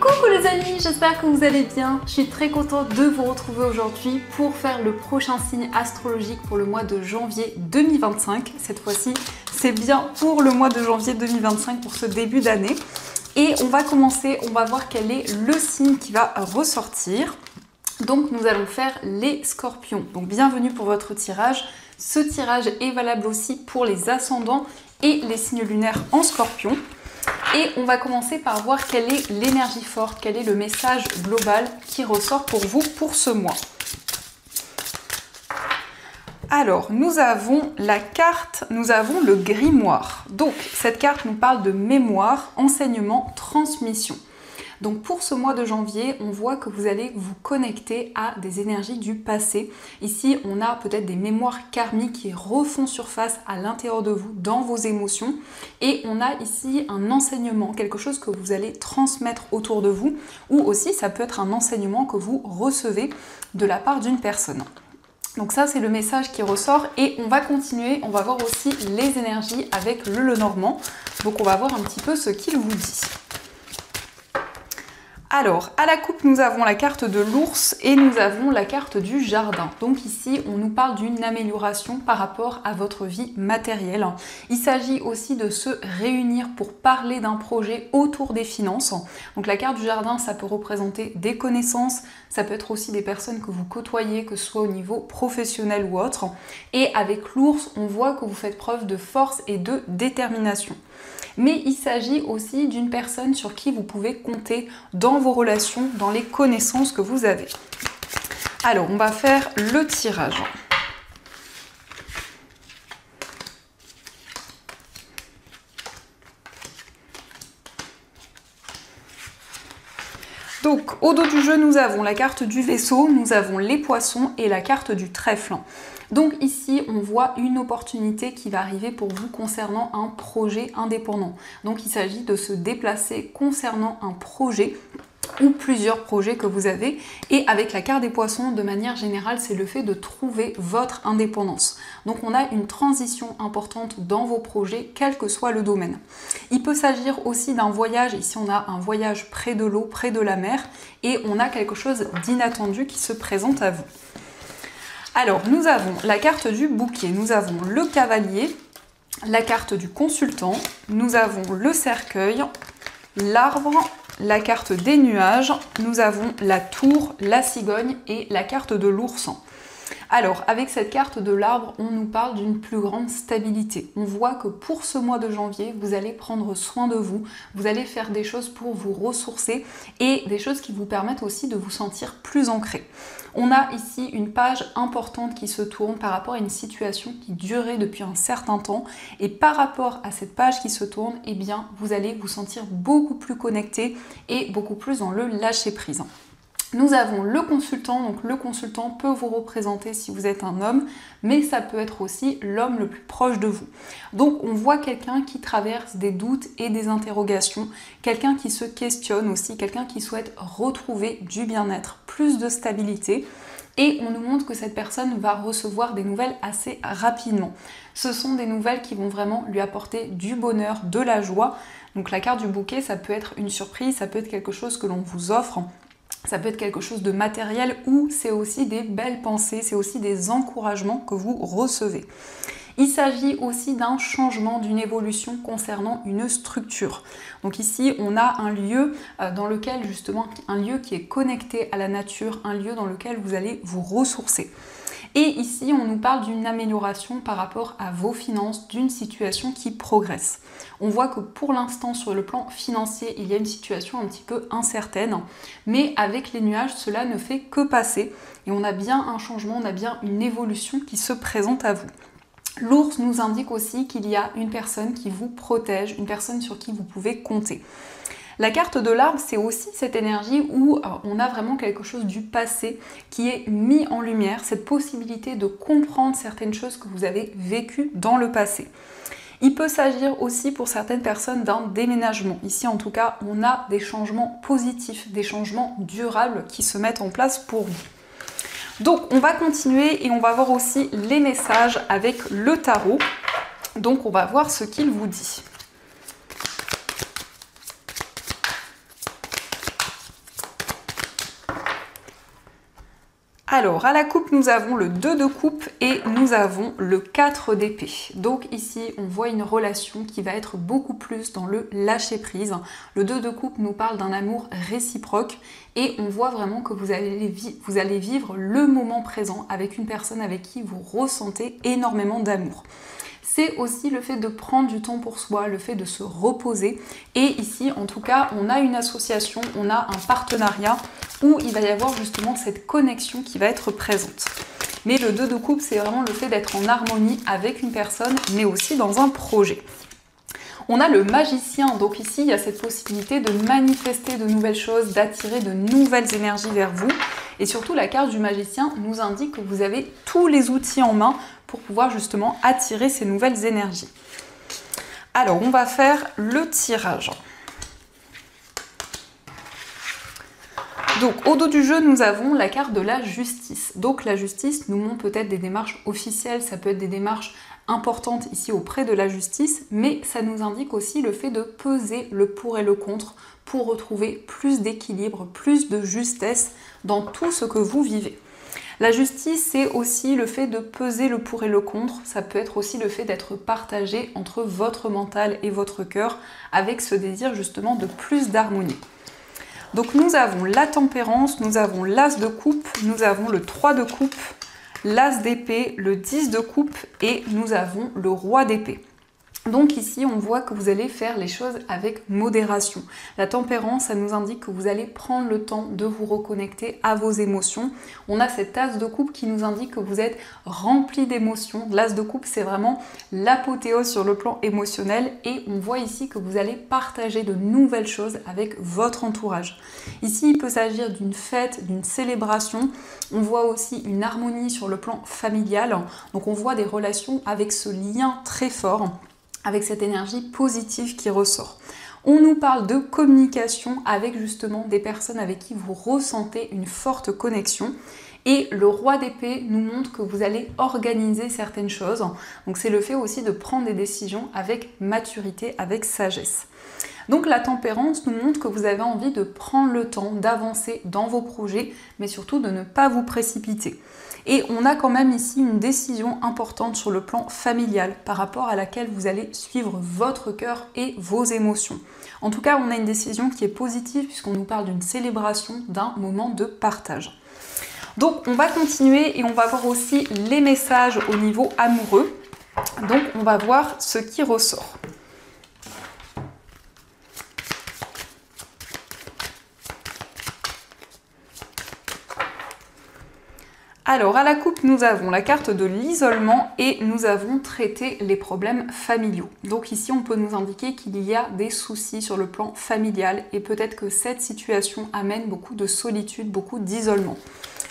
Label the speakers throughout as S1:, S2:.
S1: Coucou les amis, j'espère que vous allez bien. Je suis très contente de vous retrouver aujourd'hui pour faire le prochain signe astrologique pour le mois de janvier 2025. Cette fois-ci, c'est bien pour le mois de janvier 2025 pour ce début d'année. Et on va commencer, on va voir quel est le signe qui va ressortir. Donc nous allons faire les scorpions. Donc bienvenue pour votre tirage. Ce tirage est valable aussi pour les ascendants et les signes lunaires en scorpion. Et on va commencer par voir quelle est l'énergie forte, quel est le message global qui ressort pour vous pour ce mois. Alors, nous avons la carte, nous avons le grimoire. Donc, cette carte nous parle de mémoire, enseignement, transmission. Donc pour ce mois de janvier, on voit que vous allez vous connecter à des énergies du passé. Ici, on a peut-être des mémoires karmiques qui refont surface à l'intérieur de vous, dans vos émotions. Et on a ici un enseignement, quelque chose que vous allez transmettre autour de vous. Ou aussi, ça peut être un enseignement que vous recevez de la part d'une personne. Donc ça, c'est le message qui ressort. Et on va continuer, on va voir aussi les énergies avec le Lenormand. Donc on va voir un petit peu ce qu'il vous dit. Alors, à la coupe, nous avons la carte de l'ours et nous avons la carte du jardin. Donc ici, on nous parle d'une amélioration par rapport à votre vie matérielle. Il s'agit aussi de se réunir pour parler d'un projet autour des finances. Donc la carte du jardin, ça peut représenter des connaissances, ça peut être aussi des personnes que vous côtoyez, que ce soit au niveau professionnel ou autre. Et avec l'ours, on voit que vous faites preuve de force et de détermination. Mais il s'agit aussi d'une personne sur qui vous pouvez compter dans vos relations, dans les connaissances que vous avez. Alors, on va faire le tirage. Donc, au dos du jeu, nous avons la carte du vaisseau, nous avons les poissons et la carte du trèfle. Donc ici, on voit une opportunité qui va arriver pour vous concernant un projet indépendant. Donc il s'agit de se déplacer concernant un projet ou plusieurs projets que vous avez. Et avec la carte des poissons, de manière générale, c'est le fait de trouver votre indépendance. Donc on a une transition importante dans vos projets, quel que soit le domaine. Il peut s'agir aussi d'un voyage. Ici, on a un voyage près de l'eau, près de la mer. Et on a quelque chose d'inattendu qui se présente à vous. Alors, nous avons la carte du bouquet, nous avons le cavalier, la carte du consultant, nous avons le cercueil, l'arbre, la carte des nuages, nous avons la tour, la cigogne et la carte de l'ourson. Alors, avec cette carte de l'arbre, on nous parle d'une plus grande stabilité. On voit que pour ce mois de janvier, vous allez prendre soin de vous, vous allez faire des choses pour vous ressourcer et des choses qui vous permettent aussi de vous sentir plus ancré. On a ici une page importante qui se tourne par rapport à une situation qui durait depuis un certain temps et par rapport à cette page qui se tourne, eh bien, vous allez vous sentir beaucoup plus connecté et beaucoup plus dans le lâcher-prise. Nous avons le consultant, donc le consultant peut vous représenter si vous êtes un homme, mais ça peut être aussi l'homme le plus proche de vous. Donc on voit quelqu'un qui traverse des doutes et des interrogations, quelqu'un qui se questionne aussi, quelqu'un qui souhaite retrouver du bien-être, plus de stabilité. Et on nous montre que cette personne va recevoir des nouvelles assez rapidement. Ce sont des nouvelles qui vont vraiment lui apporter du bonheur, de la joie. Donc la carte du bouquet, ça peut être une surprise, ça peut être quelque chose que l'on vous offre. Ça peut être quelque chose de matériel ou c'est aussi des belles pensées, c'est aussi des encouragements que vous recevez. Il s'agit aussi d'un changement, d'une évolution concernant une structure. Donc ici, on a un lieu dans lequel justement, un lieu qui est connecté à la nature, un lieu dans lequel vous allez vous ressourcer. Et ici, on nous parle d'une amélioration par rapport à vos finances, d'une situation qui progresse. On voit que pour l'instant, sur le plan financier, il y a une situation un petit peu incertaine, mais avec les nuages, cela ne fait que passer. Et on a bien un changement, on a bien une évolution qui se présente à vous. L'ours nous indique aussi qu'il y a une personne qui vous protège, une personne sur qui vous pouvez compter. La carte de l'arbre, c'est aussi cette énergie où on a vraiment quelque chose du passé qui est mis en lumière, cette possibilité de comprendre certaines choses que vous avez vécues dans le passé. Il peut s'agir aussi pour certaines personnes d'un déménagement. Ici, en tout cas, on a des changements positifs, des changements durables qui se mettent en place pour vous. Donc, on va continuer et on va voir aussi les messages avec le tarot. Donc, on va voir ce qu'il vous dit. Alors, à la coupe, nous avons le 2 de coupe et nous avons le 4 d'épée. Donc ici, on voit une relation qui va être beaucoup plus dans le lâcher-prise. Le 2 de coupe nous parle d'un amour réciproque et on voit vraiment que vous allez vivre le moment présent avec une personne avec qui vous ressentez énormément d'amour. C'est aussi le fait de prendre du temps pour soi, le fait de se reposer. Et ici, en tout cas, on a une association, on a un partenariat où il va y avoir justement cette connexion qui va être présente. Mais le 2 de coupe, c'est vraiment le fait d'être en harmonie avec une personne, mais aussi dans un projet. On a le magicien, donc ici, il y a cette possibilité de manifester de nouvelles choses, d'attirer de nouvelles énergies vers vous. Et surtout, la carte du magicien nous indique que vous avez tous les outils en main pour pouvoir justement attirer ces nouvelles énergies. Alors, on va faire le tirage. Donc, au dos du jeu, nous avons la carte de la justice. Donc, la justice nous montre peut-être des démarches officielles, ça peut être des démarches importantes ici auprès de la justice, mais ça nous indique aussi le fait de peser le pour et le contre pour retrouver plus d'équilibre, plus de justesse dans tout ce que vous vivez. La justice, c'est aussi le fait de peser le pour et le contre. Ça peut être aussi le fait d'être partagé entre votre mental et votre cœur avec ce désir justement de plus d'harmonie. Donc nous avons la tempérance, nous avons l'as de coupe, nous avons le 3 de coupe, l'as d'épée, le 10 de coupe et nous avons le roi d'épée. Donc ici, on voit que vous allez faire les choses avec modération. La tempérance, ça nous indique que vous allez prendre le temps de vous reconnecter à vos émotions. On a cet as de coupe qui nous indique que vous êtes rempli d'émotions. L'as de coupe, c'est vraiment l'apothéose sur le plan émotionnel et on voit ici que vous allez partager de nouvelles choses avec votre entourage. Ici, il peut s'agir d'une fête, d'une célébration. On voit aussi une harmonie sur le plan familial. Donc on voit des relations avec ce lien très fort, avec cette énergie positive qui ressort. On nous parle de communication avec justement des personnes avec qui vous ressentez une forte connexion. Et le roi d'épée nous montre que vous allez organiser certaines choses. Donc c'est le fait aussi de prendre des décisions avec maturité, avec sagesse. Donc la tempérance nous montre que vous avez envie de prendre le temps d'avancer dans vos projets, mais surtout de ne pas vous précipiter. Et on a quand même ici une décision importante sur le plan familial par rapport à laquelle vous allez suivre votre cœur et vos émotions. En tout cas, on a une décision qui est positive puisqu'on nous parle d'une célébration, d'un moment de partage. Donc on va continuer et on va voir aussi les messages au niveau amoureux. Donc on va voir ce qui ressort. Alors, à la coupe, nous avons la carte de l'isolement et nous avons traité les problèmes familiaux. Donc ici, on peut nous indiquer qu'il y a des soucis sur le plan familial et peut-être que cette situation amène beaucoup de solitude, beaucoup d'isolement.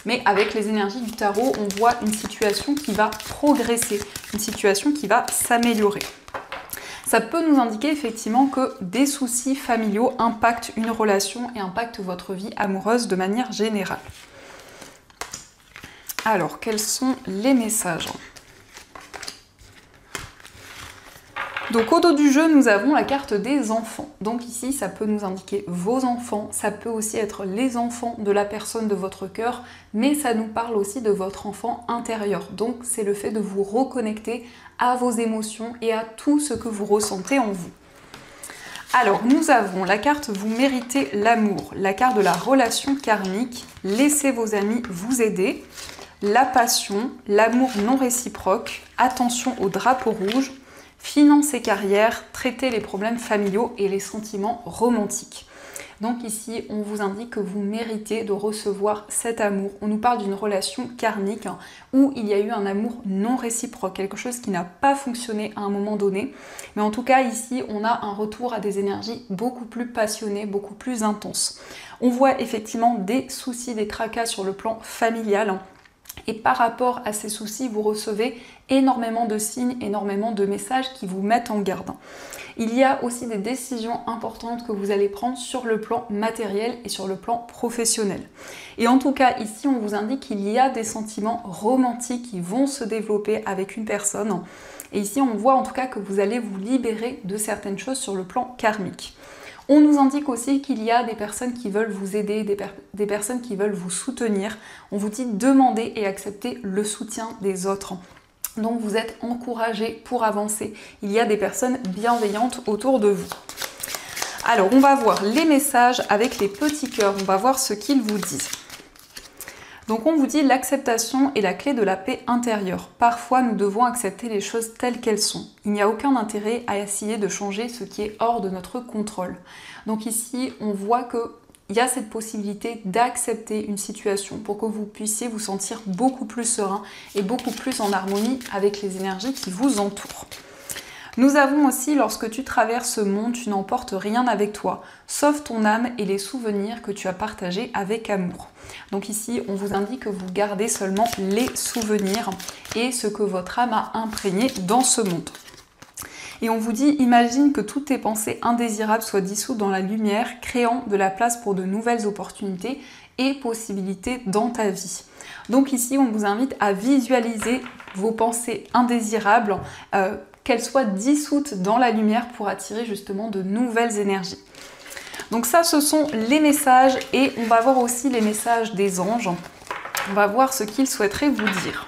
S1: Mais avec les énergies du tarot, on voit une situation qui va progresser, une situation qui va s'améliorer. Ça peut nous indiquer effectivement que des soucis familiaux impactent une relation et impactent votre vie amoureuse de manière générale. Alors, quels sont les messages? Donc, au dos du jeu, nous avons la carte des enfants. Donc ici, ça peut nous indiquer vos enfants, ça peut aussi être les enfants de la personne de votre cœur, mais ça nous parle aussi de votre enfant intérieur. Donc, c'est le fait de vous reconnecter à vos émotions et à tout ce que vous ressentez en vous. Alors, nous avons la carte « Vous méritez l'amour », la carte de la relation karmique, « Laissez vos amis vous aider », la passion, l'amour non réciproque, attention au drapeau rouge, finances et carrière, traiter les problèmes familiaux et les sentiments romantiques. Donc ici, on vous indique que vous méritez de recevoir cet amour. On nous parle d'une relation karmique où il y a eu un amour non réciproque, quelque chose qui n'a pas fonctionné à un moment donné. Mais en tout cas, ici, on a un retour à des énergies beaucoup plus passionnées, beaucoup plus intenses. On voit effectivement des soucis, des tracas sur le plan familial. Et par rapport à ces soucis, vous recevez énormément de signes, énormément de messages qui vous mettent en garde. Il y a aussi des décisions importantes que vous allez prendre sur le plan matériel et sur le plan professionnel. Et en tout cas, ici, on vous indique qu'il y a des sentiments romantiques qui vont se développer avec une personne. Et ici, on voit en tout cas que vous allez vous libérer de certaines choses sur le plan karmique. On nous indique aussi qu'il y a des personnes qui veulent vous aider, des personnes qui veulent vous soutenir. On vous dit demander et accepter le soutien des autres. Donc vous êtes encouragé pour avancer. Il y a des personnes bienveillantes autour de vous. Alors on va voir les messages avec les petits cœurs. On va voir ce qu'ils vous disent. Donc on vous dit l'acceptation est la clé de la paix intérieure. Parfois nous devons accepter les choses telles qu'elles sont. Il n'y a aucun intérêt à essayer de changer ce qui est hors de notre contrôle. Donc ici on voit qu'il y a cette possibilité d'accepter une situation pour que vous puissiez vous sentir beaucoup plus serein et beaucoup plus en harmonie avec les énergies qui vous entourent. Nous avons aussi, lorsque tu traverses ce monde, tu n'emportes rien avec toi, sauf ton âme et les souvenirs que tu as partagés avec amour. Donc ici, on vous indique que vous gardez seulement les souvenirs et ce que votre âme a imprégné dans ce monde. Et on vous dit, imagine que toutes tes pensées indésirables soient dissoutes dans la lumière, créant de la place pour de nouvelles opportunités et possibilités dans ta vie. Donc ici, on vous invite à visualiser vos pensées indésirables, qu'elles soient dissoutes dans la lumière pour attirer justement de nouvelles énergies. Donc ça, ce sont les messages et on va voir aussi les messages des anges. On va voir ce qu'ils souhaiteraient vous dire.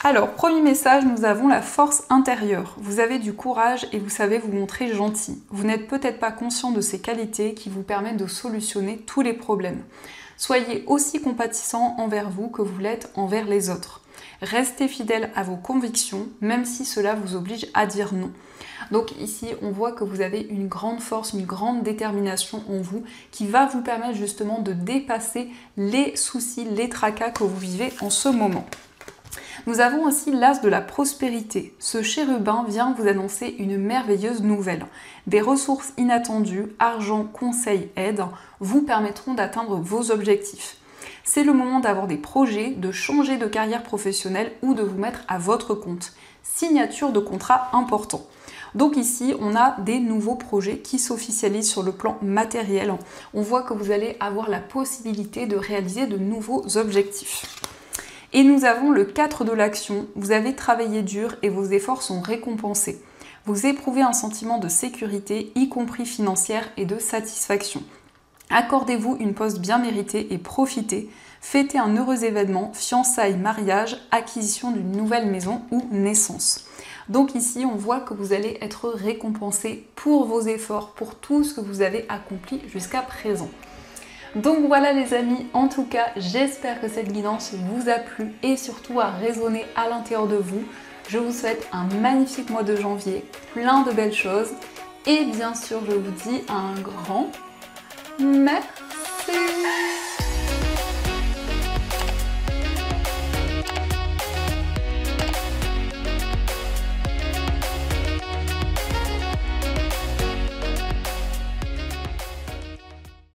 S1: Alors, premier message, nous avons la force intérieure. Vous avez du courage et vous savez vous montrer gentil. Vous n'êtes peut-être pas conscient de ces qualités qui vous permettent de solutionner tous les problèmes. Soyez aussi compatissant envers vous que vous l'êtes envers les autres. Restez fidèle à vos convictions, même si cela vous oblige à dire non. Donc ici, on voit que vous avez une grande force, une grande détermination en vous qui va vous permettre justement de dépasser les soucis, les tracas que vous vivez en ce moment. Nous avons aussi l'as de la prospérité. Ce chérubin vient vous annoncer une merveilleuse nouvelle. Des ressources inattendues, argent, conseils, aide, vous permettront d'atteindre vos objectifs. C'est le moment d'avoir des projets, de changer de carrière professionnelle ou de vous mettre à votre compte. Signature de contrat important. Donc ici, on a des nouveaux projets qui s'officialisent sur le plan matériel. On voit que vous allez avoir la possibilité de réaliser de nouveaux objectifs. Et nous avons le 4 de l'action. Vous avez travaillé dur et vos efforts sont récompensés. Vous éprouvez un sentiment de sécurité, y compris financière, et de satisfaction. Accordez-vous une pause bien méritée et profitez. Fêtez un heureux événement, fiançailles, mariage, acquisition d'une nouvelle maison ou naissance. Donc ici, on voit que vous allez être récompensé pour vos efforts, pour tout ce que vous avez accompli jusqu'à présent. Donc voilà les amis, en tout cas, j'espère que cette guidance vous a plu et surtout a résonné à l'intérieur de vous. Je vous souhaite un magnifique mois de janvier, plein de belles choses et bien sûr, je vous dis un grand merci.